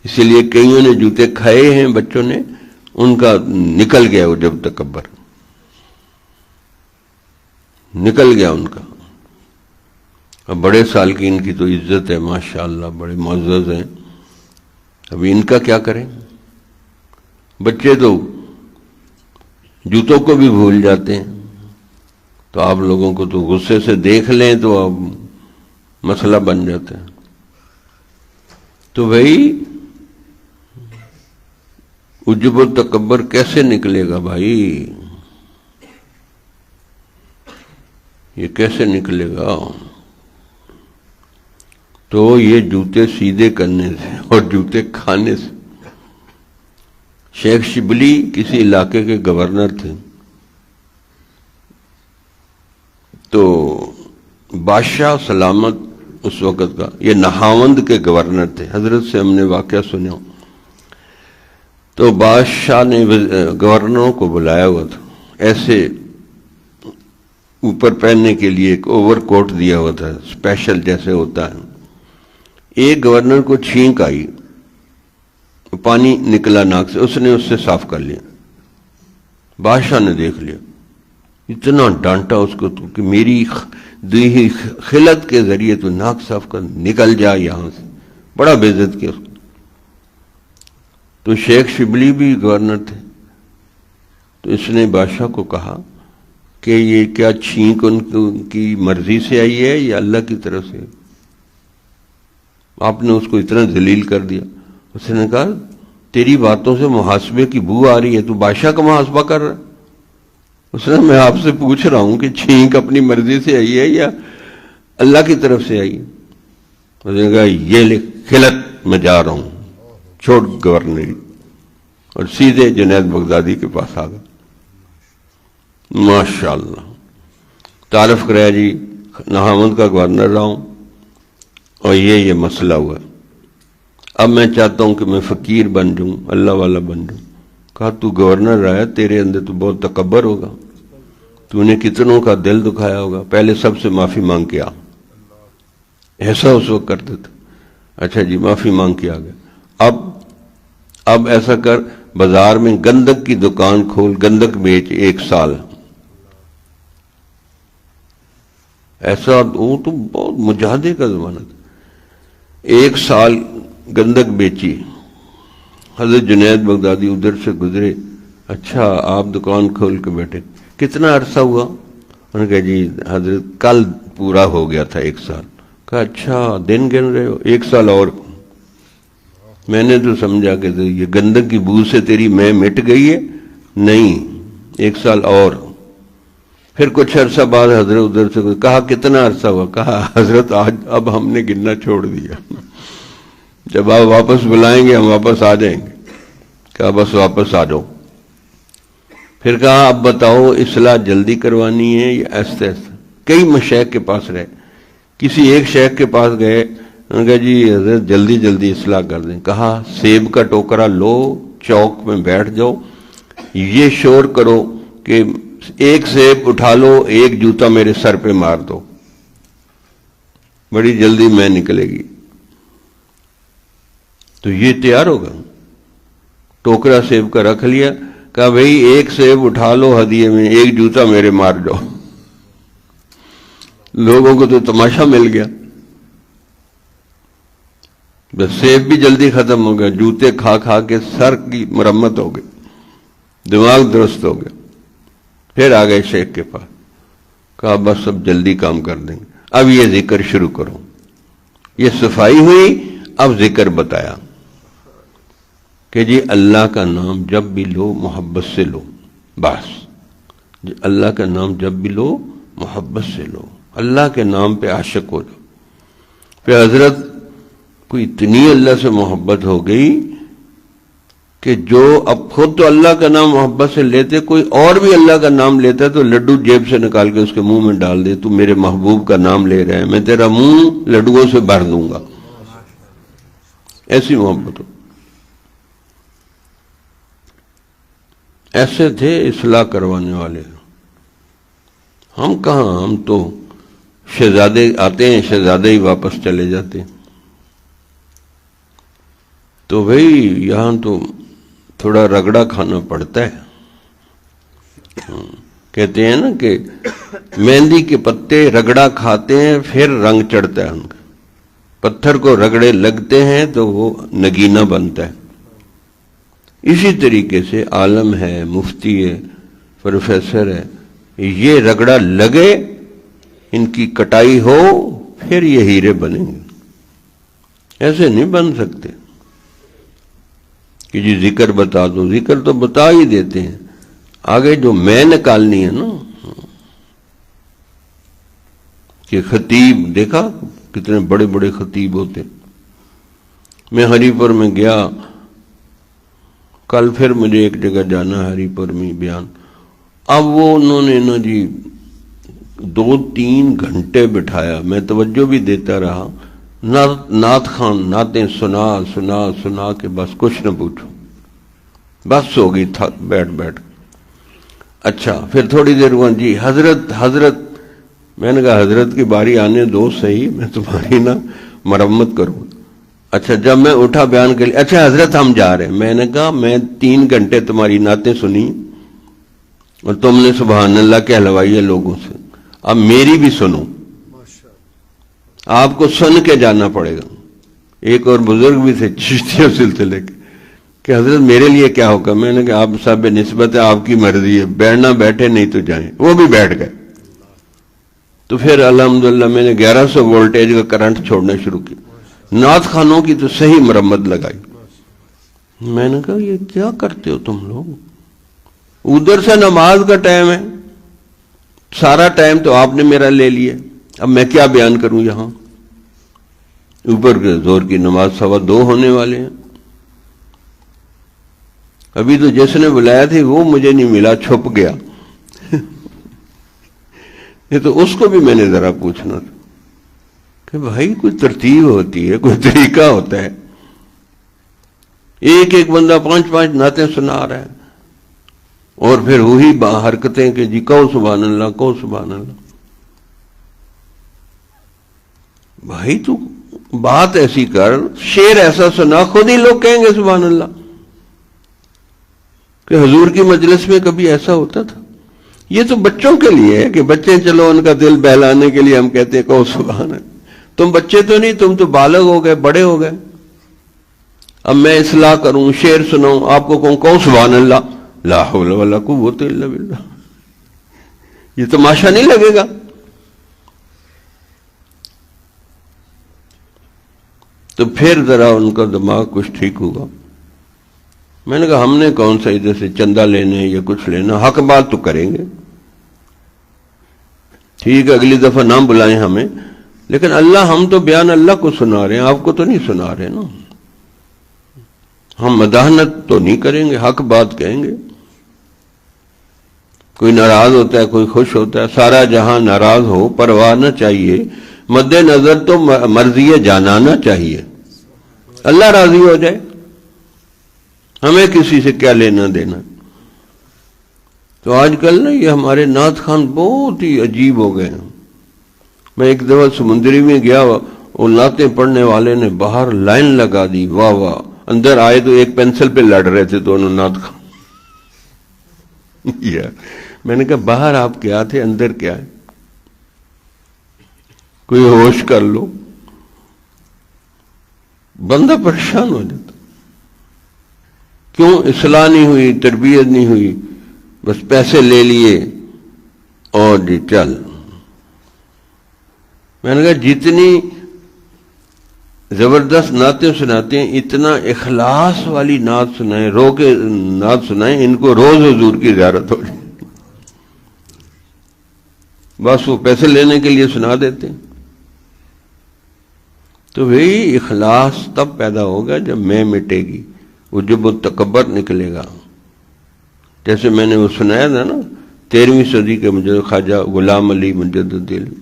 اسی لیے کئیوں نے جوتے کھائے ہیں، بچوں نے، ان کا نکل گیا عجب تکبر، نکل گیا ان کا۔ اب بڑے سالکین کی تو عزت ہے ماشاءاللہ، بڑے معزز ہیں، ابھی ان کا کیا کریں؟ بچے تو جوتوں کو بھی بھول جاتے ہیں، تو آپ لوگوں کو تو غصے سے دیکھ لیں تو اب مسئلہ بن جاتا ہے۔ تو بھائی عجب و تکبر کیسے نکلے گا بھائی؟ یہ کیسے نکلے گا؟ تو یہ جوتے سیدھے کرنے سے اور جوتے کھانے سے۔ شیخ شبلی کسی علاقے کے گورنر تھے، تو بادشاہ سلامت اس وقت کا، یہ نہاوند کے گورنر تھے، حضرت سے ہم نے واقعہ سنا۔ تو بادشاہ نے گورنروں کو بلایا ہوا تھا، ایسے اوپر پہننے کے لیے ایک اوور کوٹ دیا ہوا تھا اسپیشل جیسے ہوتا ہے. ایک گورنر کو چھینک آئی, پانی نکلا ناک سے, اس نے اس سے صاف کر لیا. بادشاہ نے دیکھ لیا, اتنا ڈانٹا اس کو کہ میری دی ہوئی خلت کے ذریعے تو ناک صاف کر, نکل جا یہاں سے. بڑا بے عزت کیا اس کو. تو شیخ شبلی بھی گورنر تھے, تو اس نے بادشاہ کو کہا کہ یہ کیا چھینک ان کی مرضی سے آئی ہے یا اللہ کی طرف سے؟ آپ نے اس کو اتنا ذلیل کر دیا. اس نے کہا تیری باتوں سے محاسبے کی بو آ رہی ہے, تو بادشاہ کا محاسبہ کر رہا ہے. اس نے میں آپ سے پوچھ رہا ہوں کہ چھینک اپنی مرضی سے آئی ہے یا اللہ کی طرف سے آئی ہے؟ اس نے کہا یہ لے خلت, میں جا رہا ہوں, چھوڑ گورنری, اور سیدھے جنید بغدادی کے پاس آ گیا. ماشاءاللہ تعارف کرایا, جی نہامند کا گورنر رہا ہوں اور یہ مسئلہ ہوا, اب میں چاہتا ہوں کہ میں فقیر بن جاؤں, اللہ والا بن جاؤں. کہا تو گورنر رہا ہے, تیرے اندر تو بہت تکبر ہوگا, تو نے کتنوں کا دل دکھایا ہوگا, پہلے سب سے معافی مانگ کے آ. ایسا اس وقت کرتے تھے. اچھا جی معافی مانگ کے آ گیا. اب ایسا کر, بازار میں گندک کی دکان کھول, گندک بیچ 1 سال. ایسا وہ تو بہت مجاہدے کا زمانہ تھا. 1 سال گندک بیچی. حضرت جنید بغدادی ادھر سے گزرے, اچھا آپ دکان کھول کے بیٹھے, کتنا عرصہ ہوا؟ انہوں نے کہا جی حضرت کل پورا ہو گیا تھا 1 سال. کہا اچھا دن گن رہے ہو, 1 سال اور. میں نے تو سمجھا کہ یہ گندک کی بو سے تیری میں مٹ گئی ہے, نہیں 1 سال اور. پھر کچھ عرصہ بعد حضرت ادھر سے کہا کتنا عرصہ ہوا؟ کہا حضرت آج اب ہم نے گننا چھوڑ دیا, جب آپ واپس بلائیں گے ہم واپس آ جائیں گے. کہا بس واپس آ جاؤ. پھر کہا اب بتاؤ اصلاح جلدی کروانی ہے یا ایسے ایسے؟ کئی مشائخ کے پاس رہے, کسی ایک شیخ کے پاس گئے, انہوں نے کہا جی حضرت جلدی جلدی اصلاح کر دیں. کہا سیب کا ٹوکرا لو, چوک میں بیٹھ جاؤ, یہ شور کرو کہ 1 سیب اٹھا لو, 1 جوتا میرے سر پہ مار دو, بڑی جلدی میں نکلے گی. تو یہ تیار ہوگا. ٹوکرا سیب کا رکھ لیا, کہا بھئی 1 سیب اٹھا لو ہدیے میں, 1 جوتا میرے مار جاؤ. لوگوں کو تو تماشا مل گیا, بس سیب بھی جلدی ختم ہو گیا, جوتے کھا کھا کے سر کی مرمت ہو گئی, دماغ درست ہو گیا. پھر آ گئے شیخ کے پاس, کہا بس اب جلدی کام کر دیں گے, اب یہ ذکر شروع کرو. یہ صفائی ہوئی. اب ذکر بتایا کہ جی اللہ کا نام جب بھی لو محبت سے لو, بس جی اللہ کا نام جب بھی لو محبت سے لو, اللہ کے نام پہ عاشق ہو جاؤ. پھر حضرت کو اتنی اللہ سے محبت ہو گئی کہ جو اب خود تو اللہ کا نام محبت سے لیتے, کوئی اور بھی اللہ کا نام لیتا ہے تو لڈو جیب سے نکال کے اس کے منہ میں ڈال دے, تو میرے محبوب کا نام لے رہے ہیں, میں تیرا منہ لڈوؤں سے بھر دوں گا. ایسی محبت ہو. ایسے تھے اصلاح کروانے والے. ہم کہاں, ہم تو شہزادے آتے ہیں, شہزادے ہی واپس چلے جاتے ہیں. تو بھئی یہاں تو تھوڑا رگڑا کھانا پڑتا ہے. کہتے ہیں نا کہ مہندی کے پتے رگڑا کھاتے ہیں پھر رنگ چڑھتا ہے ان کا. پتھر کو رگڑے لگتے ہیں تو وہ نگینہ بنتا ہے. اسی طریقے سے عالم ہے, مفتی ہے, پروفیسر ہے, یہ رگڑا لگے, ان کی کٹائی ہو, پھر یہ ہیرے بنیں گے. ایسے نہیں بن سکتے کہ جی ذکر بتا دو. ذکر تو بتا ہی دیتے ہیں, آگے جو میں نکالنی ہے نا. کہ خطیب دیکھا کتنے بڑے بڑے خطیب ہوتے. میں ہری پور میں گیا کل, پھر مجھے ایک جگہ جانا ہے ہری پور میں بیان. اب وہ انہوں نے نا جی 2-3 گھنٹے بٹھایا, میں توجہ بھی دیتا رہا. نعت خان نعتیں سنا سنا سنا کے بس کچھ نہ پوچھو, بس ہو گئی تھک بیٹھ بیٹھ. اچھا پھر تھوڑی دیر ہوا, جی حضرت میں نے کہا حضرت کی باری آنے دو صحیح، میں تمہاری نا مرمت کروں. اچھا جب میں اٹھا بیان کے لیے، اچھا حضرت ہم جا رہے ہیں. میں نے کہا میں 3 گھنٹے تمہاری نعتیں سنی اور تم نے سبحان اللہ کہلوائی ہے لوگوں سے، اب میری بھی سنو. آپ کو سن کے جانا پڑے گا. ایک اور بزرگ بھی تھے چشتیہ سلسلے کے کہ حضرت میرے لیے کیا ہوگا. میں نے کہا آپ صاحب نسبت ہے، آپ کی مرضی ہے، بیٹھنا بیٹھے نہیں تو جائیں. وہ بھی بیٹھ گئے. تو پھر الحمدللہ میں نے 1100 وولٹیج کا کرنٹ چھوڑنا شروع کیا. نعت خانوں کی تو صحیح مرمت لگائی. میں نے کہا یہ کیا کرتے ہو تم لوگ؟ ادھر سے نماز کا ٹائم ہے، سارا ٹائم تو آپ نے میرا لے لیا، اب میں کیا بیان کروں یہاں؟ اوپر کے زور کی نماز 2:15 ہونے والے ہیں. ابھی تو جس نے بلایا تھی وہ مجھے نہیں ملا، چھپ گیا. یہ تو اس کو بھی میں نے ذرا پوچھنا تھا کہ بھائی کوئی ترتیب ہوتی ہے، کوئی طریقہ ہوتا ہے. ایک ایک بندہ 5 نعتیں سنا رہا ہے اور پھر وہی حرکتیں کہ جی کہو سبحان اللہ، کہو سبحان اللہ. بھائی تو بات ایسی کر، شعر ایسا سنا، خود ہی لوگ کہیں گے سبحان اللہ. کہ حضور کی مجلس میں کبھی ایسا ہوتا تھا؟ یہ تو بچوں کے لیے ہے کہ بچے چلو ان کا دل بہلانے کے لیے ہم کہتے ہیں کہو سبحان اللہ. تم بچے تو نہیں، تم تو بالغ ہو گئے، بڑے ہو گئے. اب میں اصلاح کروں، شعر سناؤں، آپ کو کہوں سبحان اللہ، لا حول ولا قوت الا باللہ، یہ تماشا نہیں لگے گا؟ تو پھر ذرا ان کا دماغ کچھ ٹھیک ہوگا. میں نے کہا ہم نے کون سا ادھر سے چندہ لینے یا کچھ لینا، حق بات تو کریں گے. ٹھیک ہے اگلی دفعہ نہ بلائیں ہمیں، لیکن ہم تو بیان اللہ کو سنا رہے ہیں، آپ کو تو نہیں سنا رہے نا. ہم مداحنت تو نہیں کریں گے، حق بات کہیں گے. کوئی ناراض ہوتا ہے، کوئی خوش ہوتا ہے، سارا جہاں ناراض ہو پرواہ نہ چاہیے، مد نظر تو مرضی جانانا چاہیے. اللہ راضی ہو جائے، ہمیں کسی سے کیا لینا دینا. تو آج کل نا یہ ہمارے نعت خان بہت ہی عجیب ہو گئے ہیں. میں ایک دفعہ سمندری میں گیا، وہ نعتیں پڑھنے والے نے باہر لائن لگا دی، واہ واہ. اندر آئے تو ایک پینسل پہ لڑ رہے تھے دونوں نعت خان. میں نے کہا باہر آپ کیا تھے، اندر کیا ہے؟ کوئی ہوش کر لو. بندہ پریشان ہو جاتا. کیوں؟ اصلاح نہیں ہوئی، تربیت نہیں ہوئی، بس پیسے لے لیے اور جی چل. میں نے کہا جتنی زبردست نعتیں سناتے ہیں اتنا اخلاص والی نعت سنائیں، رو کے نعت سنائیں. ان کو روز حضور کی زیارت ہو جائے، بس وہ پیسے لینے کے لیے سنا دیتے ہیں. تو وہی اخلاص تب پیدا ہوگا جب میں مٹے گی، وہ جب وہ تکبر نکلے گا. جیسے میں نے وہ سنایا تھا نا 13ویں صدی کے مجدد خواجہ غلام علی مجدد دہلوی،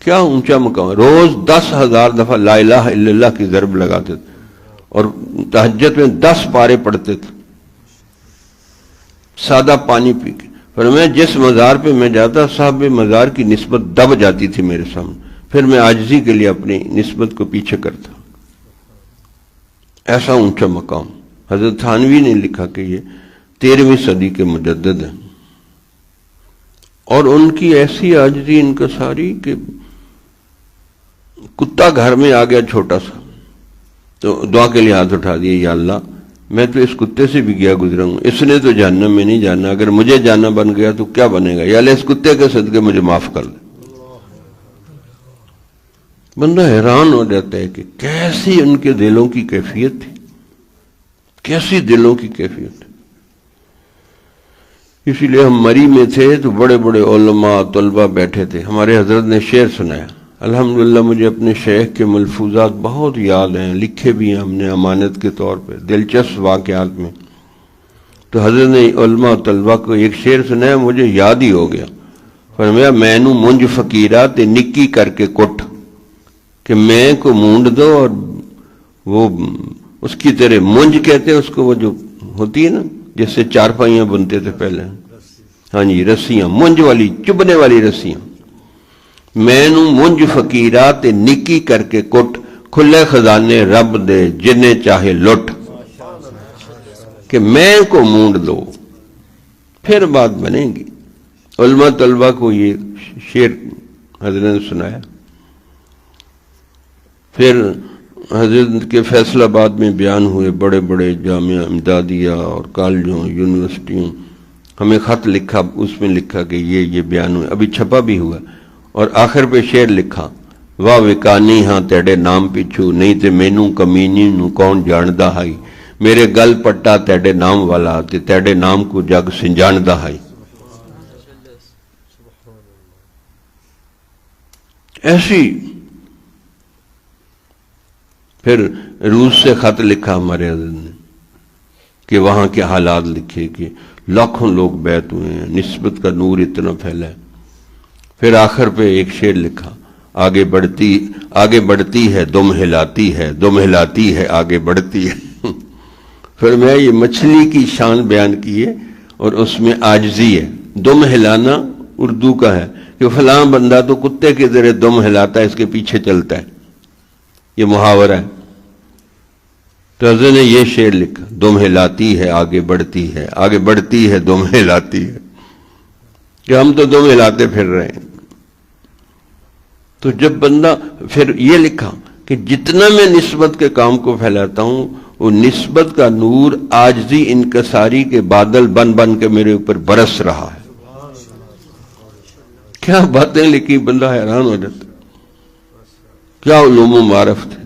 کیا اونچا مقام. روز 10,000 دفعہ لا الہ الا اللہ کی ضرب لگاتے تھے اور تہجد میں 10 پارے پڑھتے تھے سادہ پانی پی کے. فرمایا جس مزار پہ میں جاتا صاحب مزار کی نسبت دب جاتی تھی میرے سامنے، پھر میں عاجزی کے لیے اپنی نسبت کو پیچھے کرتا. ایسا اونچا مقام. حضرت تھانوی نے لکھا کہ یہ 13ویں صدی کے مجدد ہیں، اور ان کی ایسی عاجزی ان کا ساری کہ کتا گھر میں آ گیا چھوٹا سا تو دعا کے لیے ہاتھ اٹھا دیا، یا اللہ میں تو اس کتے سے بھی گیا گزرا ہوں، اس نے تو جہنم میں نہیں جانا، اگر مجھے جانا بن گیا تو کیا بنے گا، یا اللہ اس کتے کے صدقے مجھے معاف کر دے. بندہ حیران ہو جاتا ہے کہ کیسی ان کے دلوں کی کیفیت تھی، کیسی دلوں کی کیفیت. اسی لیے ہم مری میں تھے تو بڑے بڑے علماء طلباء بیٹھے تھے. ہمارے حضرت نے شعر سنایا، الحمدللہ مجھے اپنے شیخ کے ملفوظات بہت یاد ہیں، لکھے بھی ہیں ہم نے امانت کے طور پہ دلچسپ واقعات میں. تو حضرت نے علماء طلباء کو ایک شعر سنایا، مجھے یاد ہی ہو گیا. فرمایا مینوں منج فقیرہ تے نکی کر کے کٹ، کہ میں کو مونڈ دو اور وہ اس کی طرح منج کہتے ہیں اس کو، وہ جو ہوتی ہے نا جس سے چارپائیاں بنتے تھے پہلے، ہاں جی رسیاں، منج والی چبنے والی رسیاں. مینوں منج فقیرا تے نکی کر کے کٹ، کھلے خزانے رب دے جنہیں چاہے لٹ، کہ میں کو مونڈ دو پھر بات بنے گی۔ علماء طلبہ کو یہ شعر حضرت نے سنایا۔ پھر حضرت کے فیصل آباد میں بیان ہوئے، بڑے بڑے جامعہ امدادیہ اور کالجوں یونیورسٹیوں، ہمیں خط لکھا، اس میں لکھا کہ یہ بیان ہوئے، ابھی چھپا بھی ہوا، اور آخر پہ شعر لکھا، واہ وکانی ہاں تیڑے نام پچھو، نہیں تے مینوں کمینی نوں کون جاندا ہائی، میرے گل پٹا تیڑے نام والا تے تیڑے نام کو جگ سنجاندا ہائی۔ ایسی پھر روس سے خط لکھا ہمارے حضرت نے کہ وہاں کے حالات لکھے کہ لاکھوں لوگ بیعت ہوئے ہیں، نسبت کا نور اتنا پھیلا ہے۔ پھر آخر پہ ایک شعر لکھا، آگے بڑھتی ہے دم ہلاتی ہے، دم ہلاتی ہے آگے بڑھتی ہے۔ پھر میں یہ مچھلی کی شان بیان کی ہے اور اس میں عاجزی ہے۔ دم ہلانا اردو کا ہے کہ فلاں بندہ تو کتے کی طرح دم ہلاتا ہے، اس کے پیچھے چلتا ہے، یہ محاورہ ہے۔ تو حضرت نے یہ شعر لکھا، دم ہلاتی ہے آگے بڑھتی ہے، آگے بڑھتی ہے دم ہلاتی ہے، کہ ہم تو دم ہلاتے پھر رہے ہیں۔ تو جب بندہ پھر یہ لکھا کہ جتنا میں نسبت کے کام کو پھیلاتا ہوں، وہ نسبت کا نور عاجزی انکساری کے بادل بن بن کے میرے اوپر برس رہا ہے۔ کیا باتیں لکھی، بندہ حیران ہو جاتا، کیا علوم و معرف تھے۔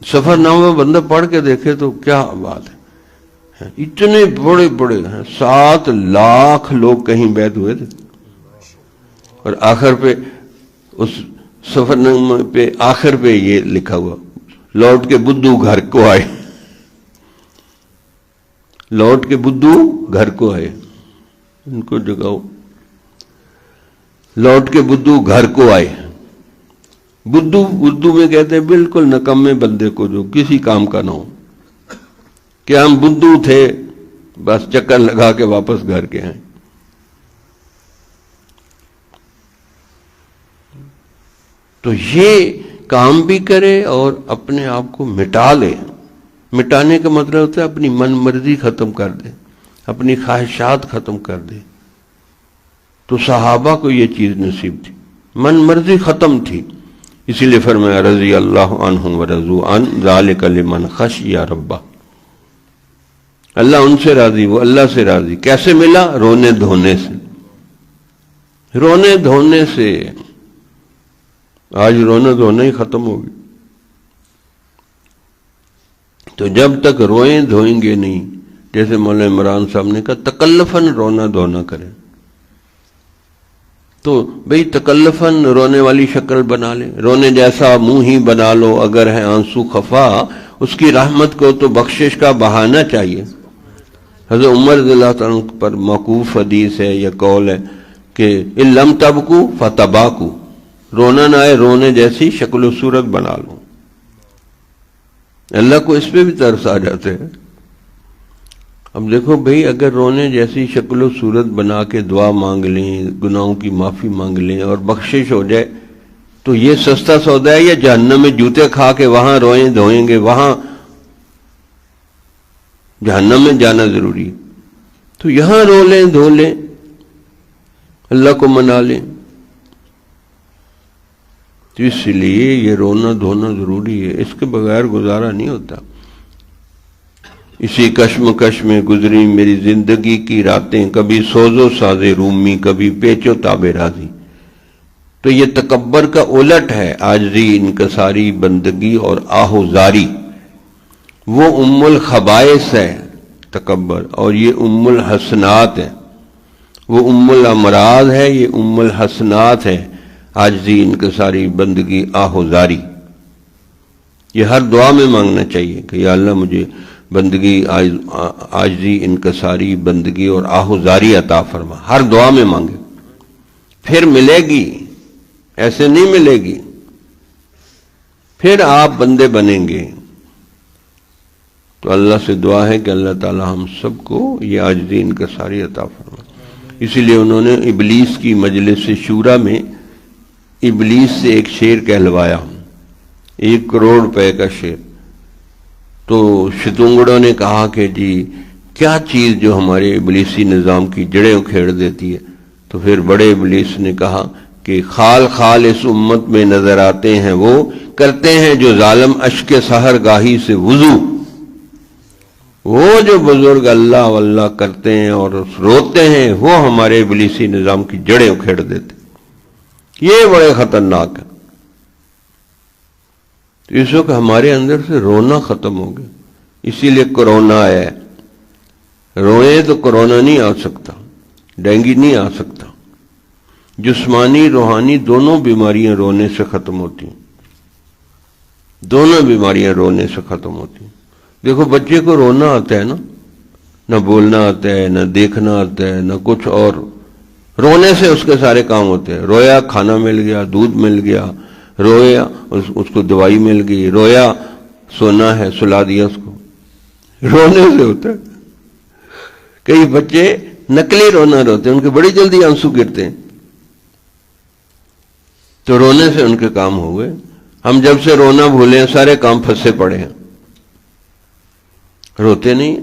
سفر نامہ بندہ پڑھ کے دیکھے تو کیا بات ہے، اتنے بڑے بڑے ہیں، 7 لاکھ لوگ کہیں بیعت ہوئے تھے، اور آخر پہ اس سفر نامہ پہ آخر پہ یہ لکھا ہوا، لوٹ کے بدھو گھر کو آئے، لوٹ کے بدھو گھر کو آئے، ان کو جگاؤ، لوٹ کے بدھو گھر کو آئے۔ بدھو اردو میں کہتے ہیں بالکل نکمے بندے کو جو کسی کام کا نہ ہو، کہ ہم بدھو تھے بس چکر لگا کے واپس گھر کے آئے۔ تو یہ کام بھی کرے اور اپنے آپ کو مٹا لے۔ مٹانے کا مطلب ہوتا ہے اپنی من مرضی ختم کر دے، اپنی خواہشات ختم کر دے۔ تو صحابہ کو یہ چیز نصیب تھی، من مرضی ختم تھی، اسی لیے فرمایا رضی اللہ عنہم ورضوا عن ذالک لمن خشی ربہ، اللہ ان سے راضی، وہ اللہ سے راضی۔ کیسے ملا؟ رونے دھونے سے، رونے دھونے سے۔ آج رونا دھونا ہی ختم ہوگی، تو جب تک روئیں دھوئیں گے نہیں، جیسے مولانا عمران صاحب نے کہا تکلفاً رونا دھونا کریں، تو بھئی تکلفاً رونے والی شکل بنا لیں، رونے جیسا منہ ہی بنا لو، اگر ہے آنسو خفا اس کی رحمت کو تو بخشش کا بہانہ چاہیے۔ حضرت عمر رضی اللہ عنہ پر موقوف حدیث ہے یا قول ہے کہ ان لم تبکو فتباکو، رونا نہ آئے رونے جیسی شکل و صورت بنا لو۔ اللہ کو اس پہ بھی ترس آ جاتے ہیں۔ اب دیکھو بھئی، اگر رونے جیسی شکل و صورت بنا کے دعا مانگ لیں، گناہوں کی معافی مانگ لیں اور بخشش ہو جائے، تو یہ سستا سودا ہے، یا جہنم میں جوتے کھا کے وہاں روئیں دھوئیں گے، وہاں جہنم میں جانا ضروری ہے؟ تو یہاں رو لیں دھو لیں، اللہ کو منا لیں۔ تو اس لیے یہ رونا دھونا ضروری ہے، اس کے بغیر گزارا نہیں ہوتا۔ اسی کشمکش میں گزری میری زندگی کی راتیں، کبھی سوز و ساز رومی، کبھی پیچ و تاب راضی۔ تو یہ تکبر کا الٹ ہے، عاجزی انکساری بندگی اور آہو زاری۔ وہ ام الخبائث ہے تکبر، اور یہ ام الحسنات ہے۔ وہ ام الامراض ہے، یہ ام الحسنات ہے، عاجزی انکساری بندگی آہو زاری۔ یہ ہر دعا میں مانگنا چاہیے کہ یا اللہ مجھے بندگی، عاجزی انکساری بندگی اور آہو زاری عطا فرما، ہر دعا میں مانگے، پھر ملے گی، ایسے نہیں ملے گی، پھر آپ بندے بنیں گے۔ تو اللہ سے دعا ہے کہ اللہ تعالی ہم سب کو یہ عاجزی انکساری عطا فرما۔ اسی لیے انہوں نے ابلیس کی مجلس شورا میں ابلیس سے ایک شعر کہلوایا، 1 کروڑ روپے کا شعر۔ تو شتونگڑوں نے کہا کہ جی کیا چیز جو ہمارے ابلیسی نظام کی جڑیں اکھیڑ دیتی ہے؟ تو پھر بڑے ابلیس نے کہا کہ خال خال اس امت میں نظر آتے ہیں وہ، کرتے ہیں جو ظالم اشک سحر گاہی سے وضو۔ وہ جو بزرگ اللہ واللہ کرتے ہیں اور روتے ہیں وہ ہمارے ابلیسی نظام کی جڑیں اکھیڑ دیتے، یہ بڑے خطرناک ہے۔ تو اس وقت ہمارے اندر سے رونا ختم ہو گیا، اسی لیے کرونا آیا ہے۔ روئیں تو کرونا نہیں آ سکتا، ڈینگی نہیں آ سکتا۔ جسمانی روحانی دونوں بیماریاں رونے سے ختم ہوتی ہیں، دونوں بیماریاں رونے سے ختم ہوتی ہیں۔ دیکھو بچے کو رونا آتا ہے نا، نہ بولنا آتا ہے، نہ دیکھنا آتا ہے، نہ کچھ اور، رونے سے اس کے سارے کام ہوتے ہیں۔ رویا کھانا مل گیا، دودھ مل گیا، رویا اس کو دوائی مل گئی، رویا سونا ہے سلا دیا اس کو، رونے سے ہوتا ہے۔ کئی بچے نقلی رونا روتے ہیں، ان کے بڑی جلدی آنسو گرتے ہیں، تو رونے سے ان کے کام ہو گئے۔ ہم جب سے رونا بھولے ہیں سارے کام پھنسے پڑے ہیں، روتے نہیں۔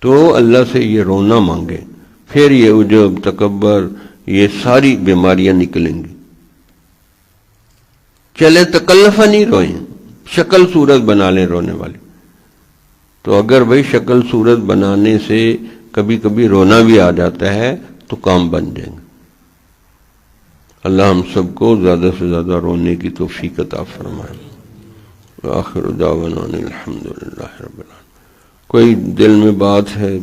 تو اللہ سے یہ رونا مانگے، پھر یہ عجب تکبر یہ ساری بیماریاں نکلیں گی۔ چلے تکلفہ نہیں روئیں، شکل صورت بنا لیں رونے والی۔ تو اگر بھئی شکل صورت بنانے سے کبھی کبھی رونا بھی آ جاتا ہے تو کام بن جائیں گے۔ اللہ ہم سب کو زیادہ سے زیادہ رونے کی توفیق عطا فرمائے۔ آخر دعوانا الحمدللہ رب العالمین۔ کوئی دل میں بات ہے؟